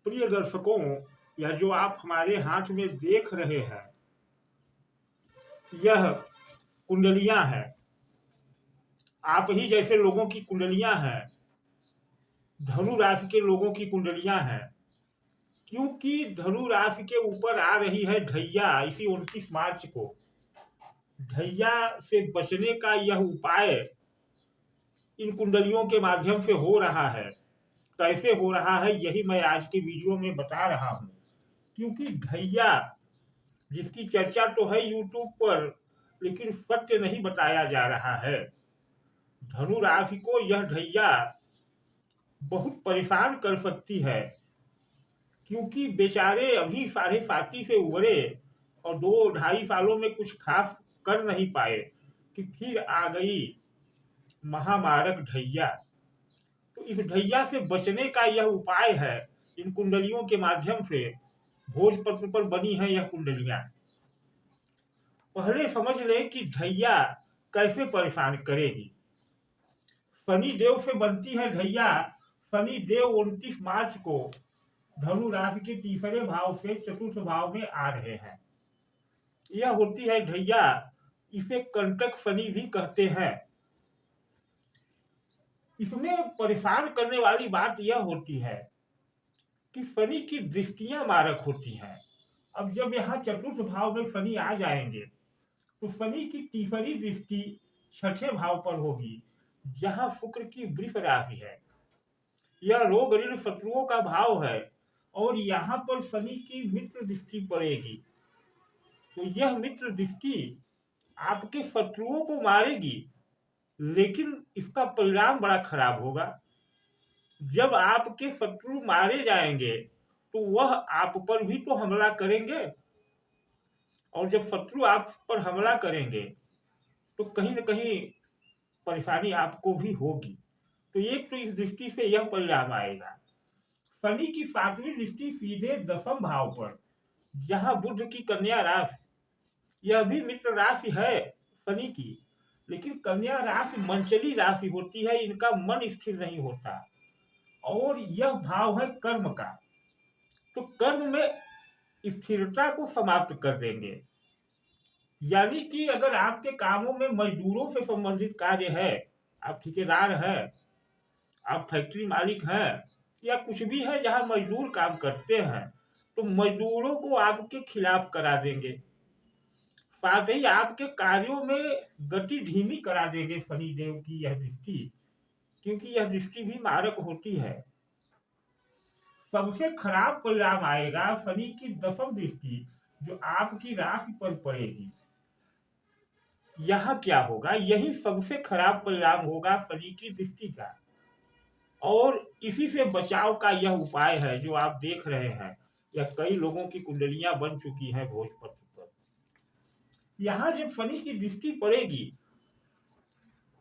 प्रिय दर्शकों, यह जो आप हमारे हाथ में देख रहे हैं, यह कुंडलियां हैं। आप ही जैसे लोगों की कुंडलियां हैं, धनु राशि के लोगों की कुंडलियां हैं। क्योंकि धनु राशि के ऊपर आ रही है ढैया इसी 29 मार्च को। ढैया से बचने का यह उपाय इन कुंडलियों के माध्यम से हो रहा है। कैसे हो रहा है यही मैं आज के वीडियो में बता रहा हूं। क्योंकि ढैया जिसकी चर्चा तो है यूट्यूब पर, लेकिन सत्य नहीं बताया जा रहा है। धनु राशि को यह ढैया बहुत परेशान कर सकती है। क्योंकि बेचारे अभी 7.5 से उभरे और 2-2.5 सालों में कुछ खास कर नहीं पाए कि फिर आ गई महामारक ढैया। तो इस ढैया से बचने का यह उपाय है। इन कुंडलियों के माध्यम से भोजपत्र पर बनी है यह कुंडलियां। पहले समझ लें कि ढैया कैसे परेशान करेगी। शनि देव से बनती है ढैया। शनि देव 29 मार्च को धनु राशि के तीसरे भाव से चतुर्थ भाव में आ रहे हैं। यह होती है ढैया। इसे कंटक शनि भी कहते हैं। इसमें परेशान करने वाली बात यह होती है कि शनि की दृष्टियां मारक होती हैं। अब जब यहाँ चतुर्थ भाव में शनि आ जाएंगे तो शनि की तीसरी दृष्टि छठे भाव पर होगी, जहां शुक्र की वृष राशि है। यह रोग ऋण शत्रुओं का भाव है और यहाँ पर शनि की मित्र दृष्टि पड़ेगी। तो यह मित्र दृष्टि आपके शत्रुओं को मारेगी, लेकिन इसका परिणाम बड़ा खराब होगा। जब आपके शत्रु मारे जाएंगे तो वह आप पर भी तो हमला करेंगे, और जब शत्रु आप पर हमला करेंगे तो कहीं न कहीं परेशानी आपको भी होगी। तो एक तो इस दृष्टि से यह परिणाम आएगा। शनि की 7वीं दृष्टि सीधे 10वें भाव पर, जहां बुध की कन्या राशि, यह भी मित्र राशि है शनि की, लेकिन कन्या राशि मंचली राशि होती है। इनका मन स्थिर नहीं होता और यह भाव है कर्म का। तो कर्म में स्थिरता को समाप्त कर देंगे। यानी कि अगर आपके कामों में मजदूरों से संबंधित कार्य है, आप ठेकेदार हैं, आप फैक्ट्री मालिक हैं, या कुछ भी है जहां मजदूर काम करते हैं, तो मजदूरों को आपके खिलाफ करा देंगे। साथ ही आपके कार्यों में गति धीमी करा देंगे शनिदेव की यह दृष्टि, क्योंकि यह दृष्टि भी मारक होती है। सबसे खराब परिणाम आएगा शनि की 10वीं दृष्टि जो आपकी राशि पर पड़ेगी। यह क्या होगा, यही सबसे खराब परिणाम होगा शनि की दृष्टि का। और इसी से बचाव का यह उपाय है जो आप देख रहे हैं। यह कई लोगों की कुंडलियां बन चुकी हैं भोजपत्र पर। यहां जब शनि की दृष्टि पड़ेगी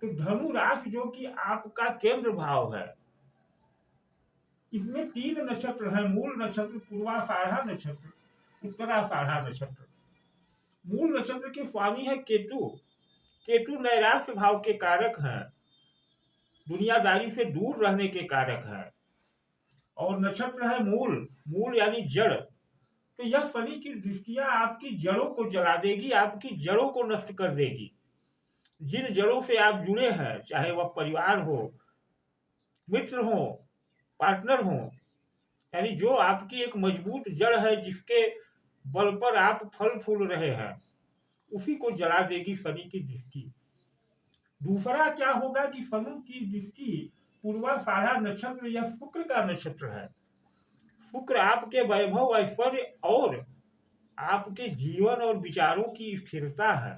तो धनु राशि जो कि आपका केंद्र भाव है, इसमें 3 नक्षत्र हैं। मूल नक्षत्र, पूर्वाषाढ़ा नक्षत्र, उत्तराषाढ़ा नक्षत्र। मूल नक्षत्र के स्वामी है केतु। केतु नैराश्य भाव के कारक हैं, दुनियादारी से दूर रहने के कारक हैं। और नक्षत्र है मूल, मूल यानी जड़। तो यह शनि की दृष्टियां आपकी जड़ों को जला देगी, आपकी जड़ों को नष्ट कर देगी। जिन जड़ों से आप जुड़े हैं, चाहे वह परिवार हो, मित्र हो, पार्टनर हो, यानी जो आपकी एक मजबूत जड़ है जिसके बल पर आप फल फूल रहे हैं, उसी को जला देगी शनि की दृष्टि। दूसरा क्या होगा कि शनि की दृष्टि पूर्वाषाढ़ा नक्षत्र या शुक्र का नक्षत्र है। शुक्र आपके वैभव, ऐश्वर्य और आपके जीवन और विचारों की स्थिरता है।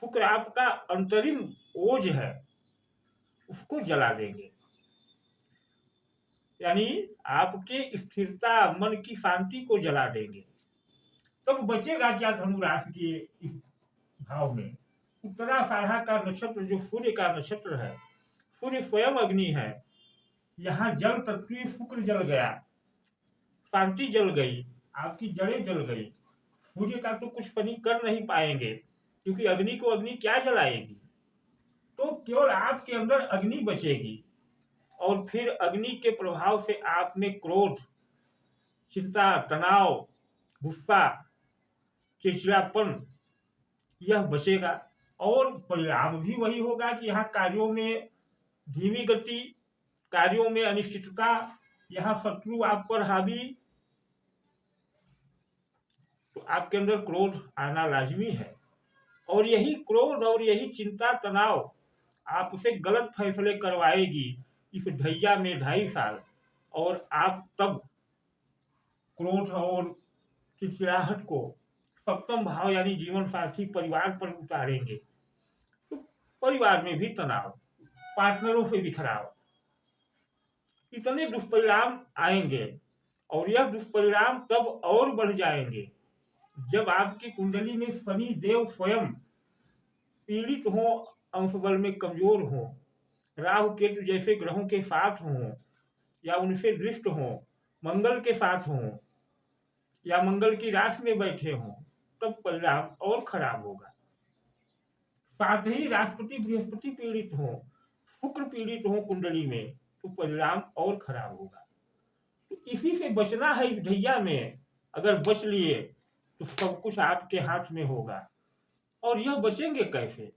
शुक्र आपका अंतरिम ओज है, उसको जला देंगे। यानी आपके स्थिरता, मन की शांति को जला देंगे। तब बचेगा क्या धनु राशि के इस भाव में? उत्तराषाढ़ा का नक्षत्र जो सूर्य का नक्षत्र है, सूर्य स्वयं अग्नि है। यहाँ जल तत्व शुक्र जल गया, शांति जल गई, आपकी जड़ें जल गई। सूर्य का तो कुछ शनि कर नहीं पाएंगे, क्योंकि अग्नि को अग्नि क्या जलाएगी। तो केवल आपके अंदर अग्नि बचेगी। और फिर अग्नि के प्रभाव से आप में क्रोध, चिंता, तनाव, गुस्सा, चिड़चिड़ापन यह बचेगा। और परिणाम भी वही होगा कि यहाँ कार्यों में धीमी गति, कार्यों में अनिश्चितता, यहाँ शत्रु आप पर हावी, तो आपके अंदर क्रोध आना लाजमी है। और यही क्रोध और यही चिंता, तनाव आपसे गलत फैसले करवाएगी इस ढैया में 2.5 साल। और आप तब क्रोध और चिड़चिड़ाहट को सप्तम भाव यानी जीवन साथी परिवार पर उतारेंगे, तो परिवार में भी तनाव, पार्टनरों से बिखराव, इतने दुष्परिणाम आएंगे। और यह दुष्परिणाम तब और बढ़ जाएंगे जब आपकी कुंडली में शनि देव स्वयं पीड़ित हो, अंशबल में कमजोर हो, राहु केतु जैसे ग्रहों के साथ हों या उनसे दृष्ट हों, मंगल के साथ हों या मंगल की राशि में बैठे हों, तब परिणाम और खराब होगा। साथ ही राष्ट्रपति बृहस्पति पीड़ित हो, शुक्र पीड़ित हो कुंडली में, तो परिणाम और खराब होगा। तो इसी से बचना है इस ढैया में। अगर बच लिए तो सब कुछ आपके हाथ में होगा। और यह बचेंगे कैसे?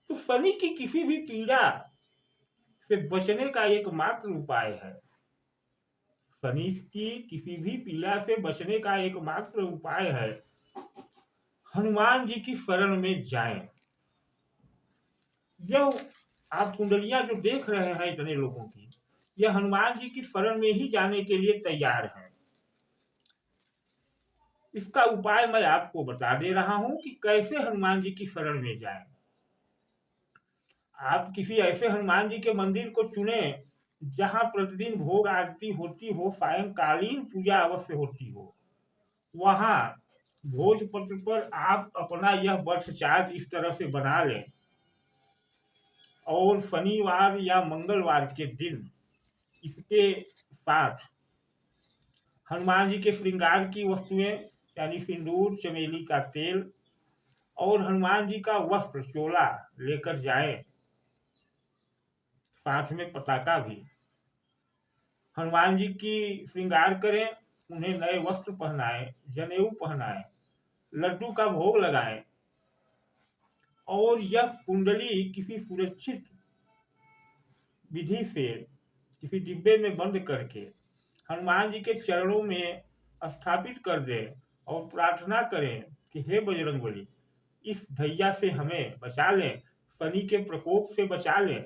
तो शनि की किसी भी पीड़ा से बचने का एकमात्र उपाय है, शनि की किसी भी पीड़ा से बचने का एकमात्र उपाय है, हनुमान जी की शरण में जाएं। यह आप कुंडलियां जो देख रहे हैं इतने लोगों की, यह हनुमान जी की शरण में ही जाने के लिए तैयार है। इसका उपाय मैं आपको बता दे रहा हूं कि कैसे हनुमान जी की शरण में जाएं। आप किसी ऐसे हनुमान जी के मंदिर को चुने जहां प्रतिदिन भोग आरती होती हो, सायंकालीन पूजा अवश्य होती हो। वहां भोजपत्र पर आप अपना यह वर्ष चार्ट इस तरह से बना लें और शनिवार या मंगलवार के दिन इसके साथ हनुमान जी के श्रृंगार की वस्तुएं यानी सिंदूर, चमेली का तेल और हनुमान जी का वस्त्र चोला लेकर जाएं, साथ में पताका भी। हनुमान जी की श्रृंगार करें, उन्हें नए वस्त्र पहनाएं, जनेऊ पहनाएं, लड्डू का भोग लगाएं और यह कुंडली किसी सुरक्षित विधि से किसी डिब्बे में बंद करके हनुमान जी के चरणों में स्थापित कर दें और प्रार्थना करें कि हे बजरंगबली, इस ढैया से हमें बचा लें, शनि के प्रकोप से बचा लें।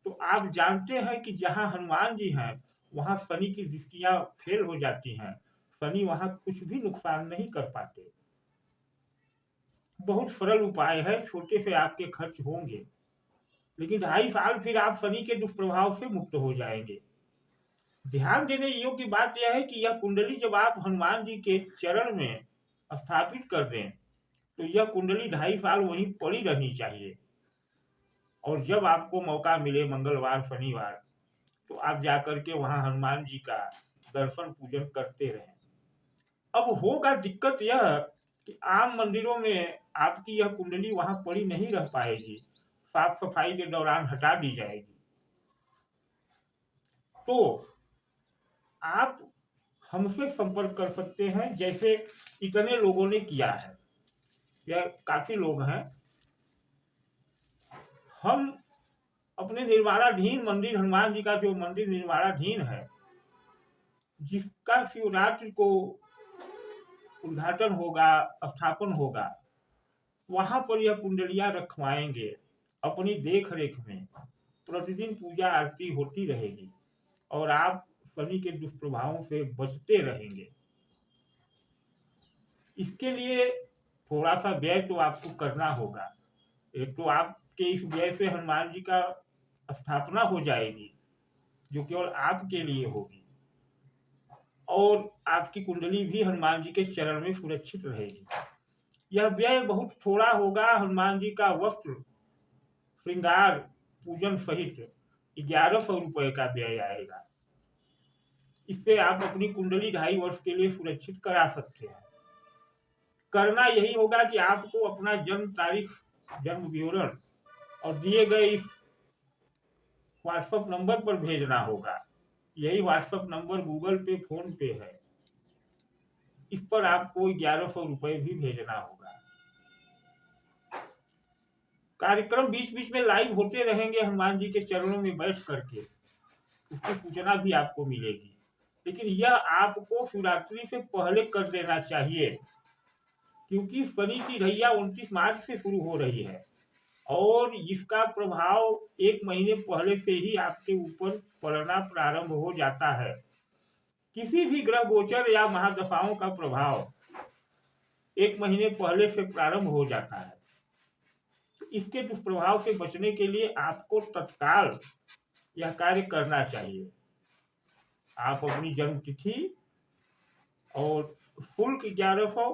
तो आप जानते हैं कि जहां हनुमान जी हैं वहां शनि की दृष्टियां फेल हो जाती हैं, शनि वहां कुछ भी नुकसान नहीं कर पाते। बहुत सरल उपाय है, छोटे से आपके खर्च होंगे, लेकिन 2.5 साल फिर आप शनि के दुष्प्रभाव से मुक्त हो जाएंगे। ध्यान देने योग्य बात यह है कि यह कुंडली जब आप हनुमान जी के चरण में स्थापित कर दें तो यह कुंडली 2.5 साल वहीं पड़ी रहनी चाहिए। और जब आपको मौका मिले मंगलवार, शनिवार, तो आप जाकर के वहां हनुमान जी का दर्शन पूजन करते रहें। अब होगा दिक्कत यह कि आम मंदिरों में आपकी यह कुंडली वहां पड़ी नहीं रह पाएगी, साफ सफाई के दौरान हटा दी जाएगी। तो आप हमसे संपर्क कर सकते हैं, जैसे इतने लोगों ने किया है, यह काफी लोग हैं। हम अपने निर्माणाधीन मंदिर, हनुमान जी का जो मंदिर निर्माणाधीन है, जिसका शिवरात्रि को उद्घाटन होगा, स्थापन होगा, वहां पर यह कुंडलियां रखवाएंगे अपनी देख रेख में। प्रतिदिन पूजा आरती होती रहेगी और आप शनि के दुष्प्रभावों से बचते रहेंगे। इसके लिए थोड़ा सा व्यय तो आपको करना होगा। एक तो आपके इस व्यय से हनुमान जी का स्थापना हो जाएगी जो केवल आपके लिए होगी, और आपकी कुंडली भी हनुमान जी के चरण में सुरक्षित रहेगी। यह व्यय बहुत थोड़ा होगा। हनुमान जी का वस्त्र, श्रृंगार, पूजन सहित 1100 रुपये का व्यय आएगा। इससे आप अपनी कुंडली 2.5 वर्ष के लिए सुरक्षित करा सकते हैं। करना यही होगा कि आपको अपना जन्म तारीख, जन्म विवरण और दिए गए इस व्हाट्सएप नंबर पर भेजना होगा। यही व्हाट्सएप नंबर गूगल पे, फोन पे है। इस पर आपको 1100 रुपये भी भेजना होगा। कार्यक्रम बीच बीच में लाइव होते रहेंगे हनुमान जी के चरणों में बैठ करके, उसकी सूचना भी आपको मिलेगी। लेकिन यह आपको शिवरात्रि से पहले कर देना चाहिए, क्योंकि शनि की ढैया 29 मार्च से शुरू हो रही है और इसका प्रभाव 1 महीने पहले से ही आपके ऊपर पड़ना प्रारंभ हो जाता है। किसी भी ग्रह गोचर या महादशाओं का प्रभाव 1 महीने पहले से प्रारंभ हो जाता है। तो इसके दुष्प्रभाव से बचने के लिए आपको तत्काल यह कार्य करना चाहिए। आप अपनी जन्म तिथि और शुल्क 1100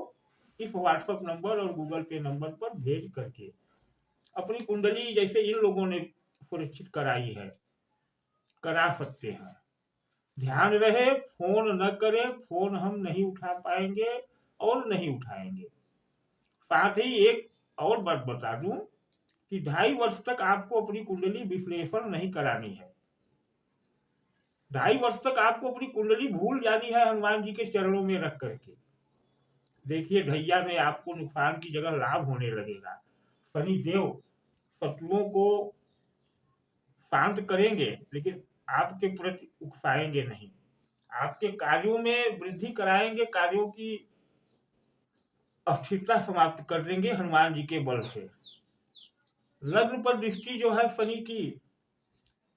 इस व्हाट्सएप नंबर और गूगल पे नंबर पर भेज करके अपनी कुंडली, जैसे इन लोगों ने सुरक्षित कराई है, करा सकते हैं। ध्यान रहे, फोन न करें, फोन हम नहीं उठा पाएंगे और नहीं उठाएंगे। साथ ही एक और बात बता दूं कि 2.5 वर्ष तक आपको अपनी कुंडली विश्लेषण नहीं करानी है। 2.5 वर्ष तक आपको अपनी कुंडली भूल जानी है हनुमान जी के चरणों में रख करके। देखिए, ढैया में आपको नुकसान की जगह लाभ होने लगेगा। शनि देव शत्रुओं को शांत करेंगे, लेकिन आपके प्रति उकसाएंगे नहीं। आपके कार्यों में वृद्धि कराएंगे, कार्यों की अस्थिरता समाप्त कर देंगे हनुमान जी के बल से। लग्न पर दृष्टि जो है शनि की,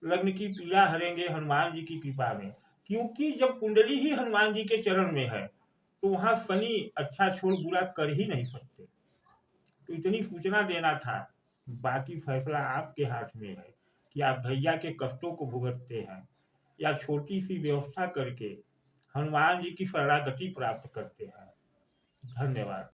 लग्न की पीड़ा हरेंगे हनुमान जी की कृपा में, क्योंकि जब कुंडली ही हनुमान जी के चरण में है तो वहां शनि अच्छा छोड़ बुरा कर ही नहीं सकते। तो इतनी सूचना देना था, बाकी फैसला आपके हाथ में है कि आप भैया के कष्टों को भुगतते हैं या छोटी सी व्यवस्था करके हनुमान जी की शरणागति प्राप्त करते हैं। धन्यवाद।